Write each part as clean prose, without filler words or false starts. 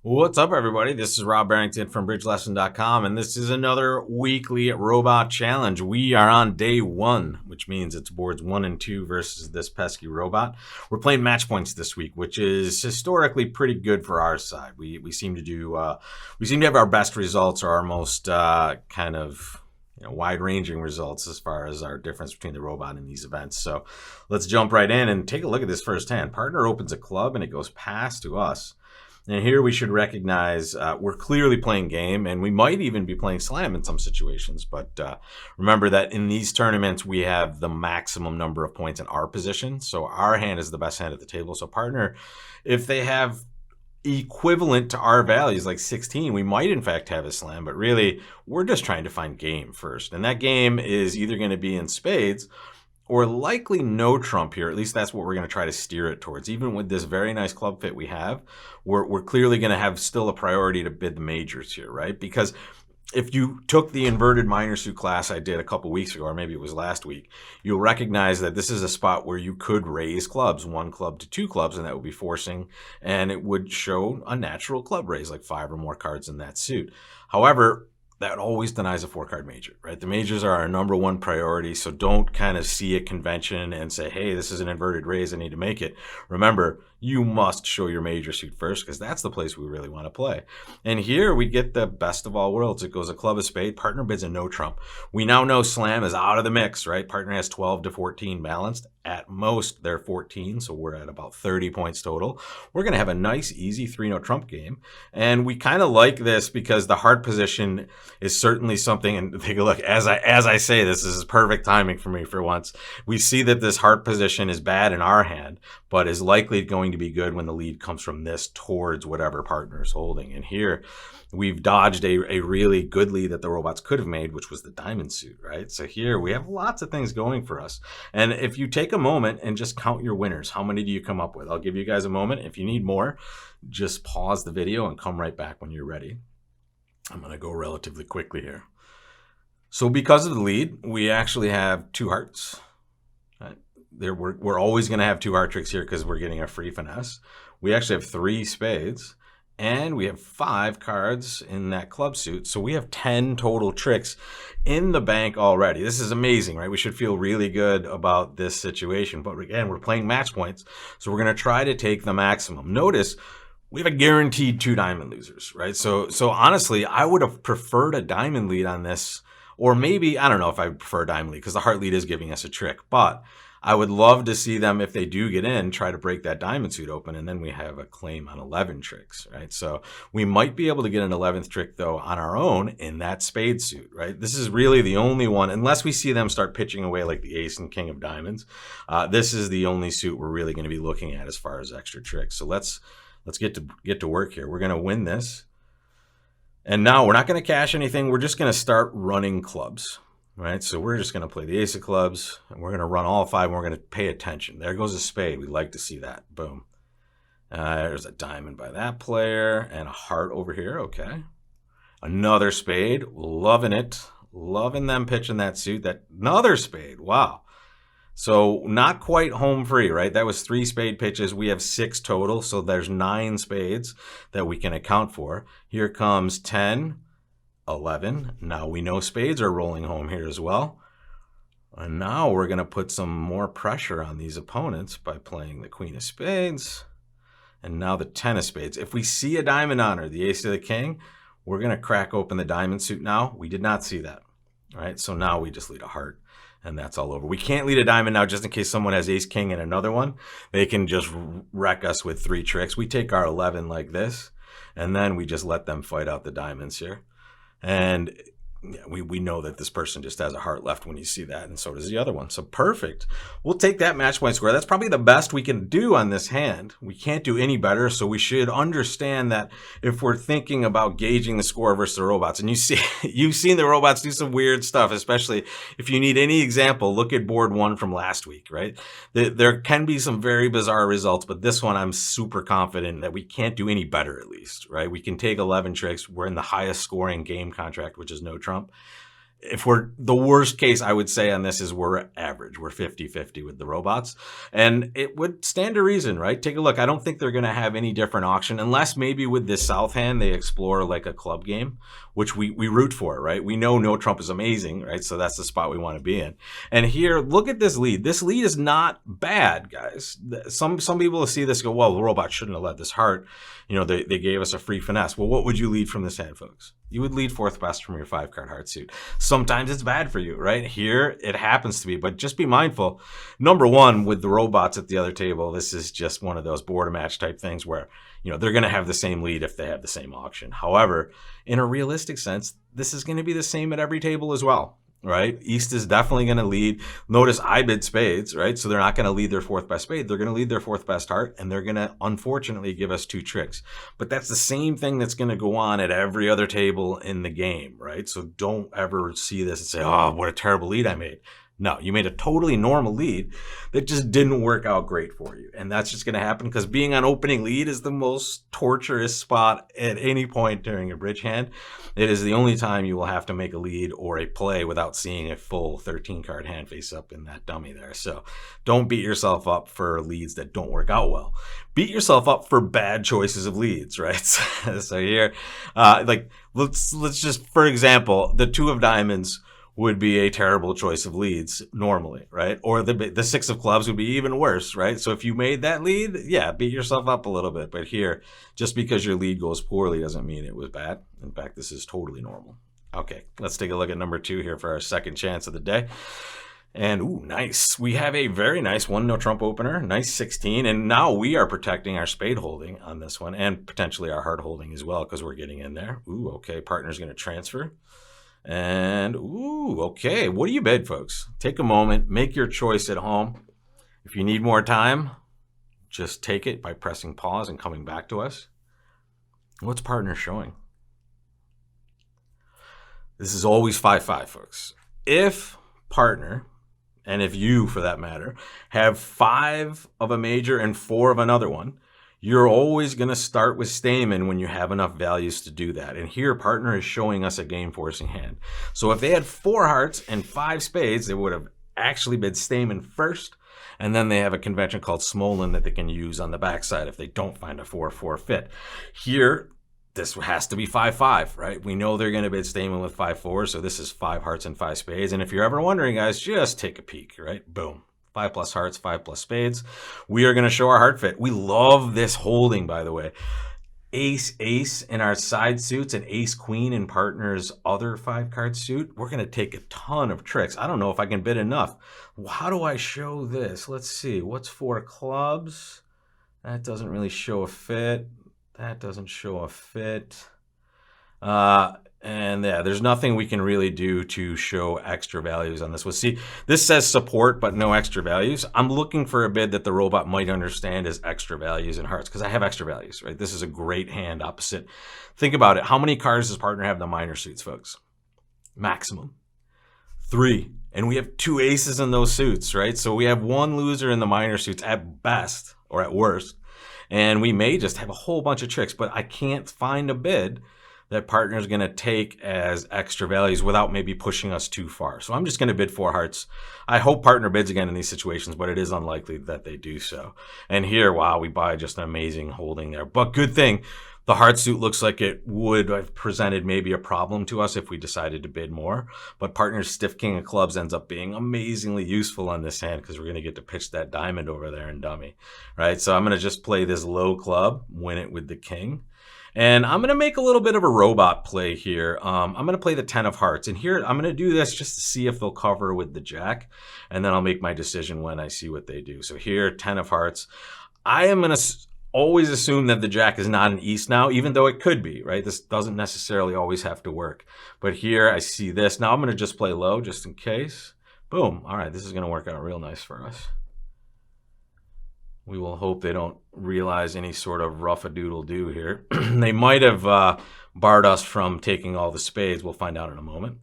What's up, everybody? This is Rob Barrington from BridgeLesson.com, and this is another weekly robot challenge. We are on day one, which means it's boards 1 and 2 versus this pesky robot. We're playing match points this week, which is historically pretty good for our side. We seem to have our best results, or our most wide-ranging results as far as our difference between the robot and these events. So let's jump right in and take a look at this first hand. Partner opens a club and it goes pass to us. And here we should recognize we're clearly playing game, and we might even be playing slam in some situations. But remember that in these tournaments, we have the maximum number of points in our position. So our hand is the best hand at the table. So partner, if they have equivalent to our values, like 16, we might in fact have a slam. But really, we're just trying to find game first. And that game is either going to be in spades or likely no trump here. At least that's what we're going to try to steer it towards. Even with this very nice club fit we have, we're clearly going to have still a priority to bid the majors here, right? Because if you took the inverted minor suit class I did a couple weeks ago, or maybe it was last week, you'll recognize that this is a spot where you could raise clubs, 1 club to 2 clubs, and that would be forcing, and it would show a natural club raise, like 5 or more cards in that suit. However, that always denies a 4-card major, right? The majors are our number one priority, so don't kind of see a convention and say, hey, this is an inverted raise, I need to make it. Remember, you must show your major suit first, because that's the place we really want to play. And here we get the best of all worlds. It goes a club of spade, partner bids a no trump. We now know slam is out of the mix, right? Partner has 12 to 14 balanced. At most, they're 14, so we're at about 30 points total. We're going to have a nice, easy 3-no trump game. And we kind of like this because the heart position is certainly something, and take a look, as I say this is perfect timing for me for once. We see that this heart position is bad in our hand, but is likely going to be good when the lead comes from this towards whatever partner is holding. And here, we've dodged a really good lead that the robots could have made, which was the diamond suit, right? So here we have lots of things going for us. And if you take a moment and just count your winners, how many do you come up with? I'll give you guys a moment. If you need more, just pause the video and come right back when you're ready. I'm going to go relatively quickly here. So because of the lead, we actually have 2 hearts. Right? We're always going to have 2 heart tricks here because we're getting a free finesse. We actually have 3 spades. And we have 5 cards in that club suit. So we have 10 total tricks in the bank already. This is amazing, right? We should feel really good about this situation. But again, we're playing match points. So we're going to try to take the maximum. Notice we have a guaranteed 2 diamond losers, right? So honestly, I would have preferred a diamond lead on this. Or maybe, I don't know if I prefer a diamond lead because the heart lead is giving us a trick. But I would love to see them, if they do get in, try to break that diamond suit open, and then we have a claim on 11 tricks, right? So we might be able to get an 11th trick, though, on our own in that spade suit, right? This is really the only one, unless we see them start pitching away like the ace and king of diamonds. This is the only suit we're really going to be looking at as far as extra tricks. So let's get to work here. We're going to win this. And now we're not going to cash anything. We're just going to start running clubs. Right, so we're just going to play the ace of clubs, and we're going to run all 5, and we're going to pay attention. There goes a spade. We'd like to see that. Boom. There's a diamond by that player, and a heart over here. Okay. Another spade. Loving it. Loving them pitching that suit. Another spade. Wow. So not quite home free, right? That was 3 spade pitches. We have 6 total, so there's 9 spades that we can account for. Here comes 10. 11. Now we know spades are rolling home here as well. And now we're going to put some more pressure on these opponents by playing the queen of spades. And now the 10 of spades. If we see a diamond on her, the ace of the king, we're going to crack open the diamond suit now. We did not see that. All right, so now we just lead a heart. And that's all over. We can't lead a diamond now just in case someone has ace king and another one. They can just wreck us with 3 tricks. We take our 11 like this. And then we just let them fight out the diamonds here. And we know that this person just has a heart left when you see that, and so does the other one. So perfect. We'll take that match point square. That's probably the best we can do on this hand. We can't do any better, so we should understand that if we're thinking about gauging the score versus the robots, and you've seen the robots do some weird stuff, especially if you need any example, look at board 1 from last week, right? There can be some very bizarre results, but this one I'm super confident that we can't do any better, at least, right? We can take 11 tricks. We're in the highest scoring game contract, which is no trump. if we're the worst case, I would say on this is we're average. We're 50-50 with the robots. And it would stand to reason, right? Take a look. I don't think they're going to have any different auction unless maybe with this South hand, they explore like a club game, which we root for, right? We know No Trump is amazing, right? So that's the spot we want to be in. And here, look at this lead. This lead is not bad, guys. Some people will see this and go, well, the robot shouldn't have led this heart. You know, they gave us a free finesse. Well, what would you lead from this hand, folks? You would lead fourth best from your 5-card heart suit. Sometimes it's bad for you, right? Here, it happens to be, but just be mindful. Number one, with the robots at the other table, this is just one of those board match type things where, you know, they're going to have the same lead if they have the same auction. However, in a realistic sense, this is going to be the same at every table as well. Right? East is definitely going to lead. Notice I bid spades, right? So they're not going to lead their fourth best spade. They're going to lead their fourth best heart, and they're going to, unfortunately, give us 2 tricks. But that's the same thing that's going to go on at every other table in the game, right? So don't ever see this and say, oh, what a terrible lead I made. No, you made a totally normal lead that just didn't work out great for you. And that's just going to happen because being on opening lead is the most torturous spot at any point during a bridge hand. It is the only time you will have to make a lead or a play without seeing a full 13-card hand face up in that dummy there. So don't beat yourself up for leads that don't work out well. Beat yourself up for bad choices of leads, right? So here, let's just, for example, the 2 of diamonds would be a terrible choice of leads normally, right? Or the 6 of clubs would be even worse, right? So if you made that lead, yeah, beat yourself up a little bit. But here, just because your lead goes poorly doesn't mean it was bad. In fact, this is totally normal. Okay, let's take a look at number 2 here for our second chance of the day. And ooh, nice. We have a very nice 1 No Trump opener, nice 16. And now we are protecting our spade holding on this one and potentially our heart holding as well because we're getting in there. Ooh, okay, partner's going to transfer. And, ooh, okay. What do you bid, folks? Take a moment. Make your choice at home. If you need more time, just take it by pressing pause and coming back to us. What's partner showing? This is always 5-5, folks. If partner, and if you, for that matter, have 5 of a major and 4 of another one, you're always going to start with Stayman when you have enough values to do that. And here, partner is showing us a game-forcing hand. So if they had 4 hearts and 5 spades, they would have actually bid Stayman first. And then they have a convention called Smolin that they can use on the backside if they don't find a 4-4 fit. Here, this has to be 5-5, right? We know they're going to bid Stayman with 5-4, so this is 5 hearts and 5 spades. And if you're ever wondering, guys, just take a peek, right? Boom. 5 plus hearts, 5 plus spades. We are going to show our heart fit. We love this holding, by the way. Ace, ace in our side suits and ace, queen in partner's other 5-card suit. We're going to take a ton of tricks. I don't know if I can bid enough. How do I show this? Let's see. What's 4 clubs? That doesn't really show a fit. That doesn't show a fit. And yeah, there's nothing we can really do to show extra values on this. We'll see. This says support, but no extra values. I'm looking for a bid that the robot might understand as extra values in hearts because I have extra values, right? This is a great hand opposite. Think about it. How many cards does partner have in the minor suits, folks? Maximum 3. And we have 2 aces in those suits, right? So we have 1 loser in the minor suits at best or at worst. And we may just have a whole bunch of tricks, but I can't find a bid that partner is going to take as extra values without maybe pushing us too far. So I'm just going to bid 4 hearts. I hope partner bids again in these situations, but it is unlikely that they do so. And here, wow, we buy just an amazing holding there. But good thing, the heart suit looks like it would have presented maybe a problem to us if we decided to bid more. But partner's stiff king of clubs ends up being amazingly useful on this hand because we're going to get to pitch that diamond over there and dummy, right? So I'm going to just play this low club, win it with the king. And I'm going to make a little bit of a robot play here. I'm going to play the 10 of hearts. And here, I'm going to do this just to see if they'll cover with the jack. And then I'll make my decision when I see what they do. So here, 10 of hearts. I am going to always assume that the jack is not an east now, even though it could be, right? This doesn't necessarily always have to work. But here, I see this. Now I'm going to just play low just in case. Boom. All right, this is going to work out real nice for us. We will hope they don't realize any sort of rough-a-doodle-do here. They might have barred us from taking all the spades. We'll find out in a moment.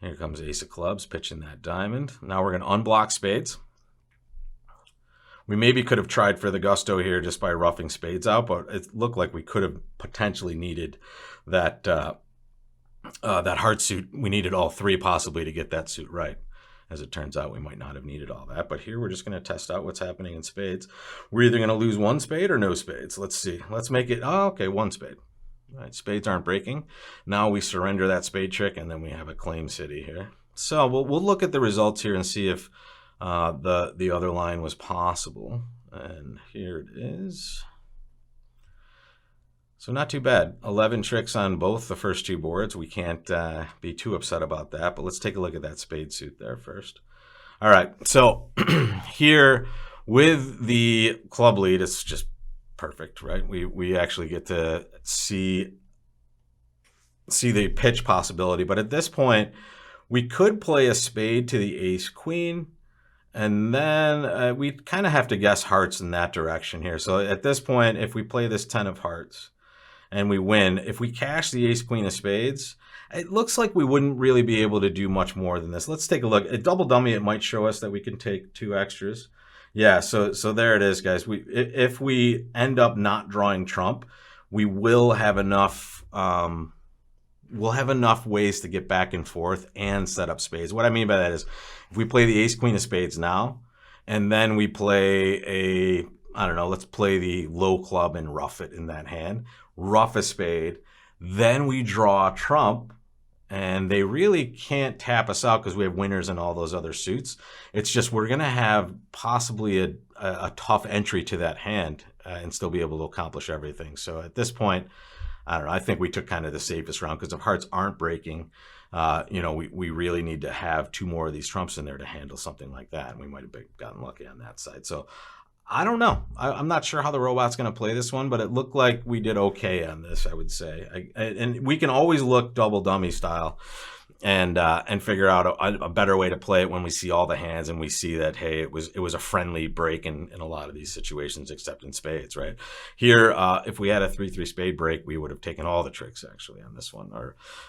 Here comes ace of clubs, pitching that diamond. Now we're going to unblock spades. We maybe could have tried for the gusto here just by roughing spades out, but it looked like we could have potentially needed that that heart suit, we needed all three possibly to get that suit right. As it turns out, we might not have needed all that. But here we're just going to test out what's happening in spades. We're either going to lose one spade or no spades. Let's see. Let's make it, oh, okay, one spade. All right, spades aren't breaking. Now we surrender that spade trick, and then we have a claim city here. So we'll look at the results here and see if the other line was possible. And here it is. So not too bad. 11 tricks on both the first two boards. We can't be too upset about that, but let's take a look at that spade suit there first. All right, so here with the club lead, it's just perfect, right? We actually get to see the pitch possibility, but at this point, we could play a spade to the ace queen, and then we kind of have to guess hearts in that direction here. So at this point, if we play this 10 of hearts, and we win, if we cash the ace queen of spades, it looks like we wouldn't really be able to do much more than this. Let's take a look. At double dummy, it might show us that we can take 2 extras. Yeah, so there it is, guys. If we end up not drawing trump, we will have enough. We'll have enough ways to get back and forth and set up spades. What I mean by that is, if we play the ace queen of spades now, and then we play I don't know, let's play the low club and rough it in that hand. Rough a spade, then we draw trump, and they really can't tap us out because we have winners and all those other suits. It's just we're going to have possibly a tough entry to that hand and still be able to accomplish everything. So at this point, I don't know, I think we took kind of the safest round because if hearts aren't breaking, we really need to have 2 more of these trumps in there to handle something like that, and we might have gotten lucky on that side. So I don't know. I'm not sure how the robot's going to play this one, but it looked like we did okay on this, I would say. And we can always look double dummy style and figure out a better way to play it when we see all the hands and we see that, hey, it was a friendly break in a lot of these situations, except in spades, right? Here, if we had a 3-3 spade break, we would have taken all the tricks actually on this one,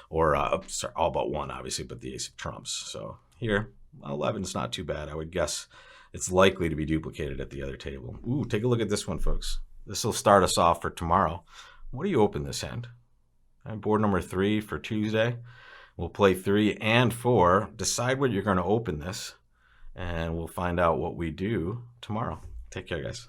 or all but one, obviously, but the ace of trumps. So here, 11's not too bad. I would guess it's likely to be duplicated at the other table. Ooh, take a look at this one, folks. This will start us off for tomorrow. What do you open this hand? Board number 3 for Tuesday. We'll play 3 and 4. Decide what you're going to open this, and we'll find out what we do tomorrow. Take care, guys.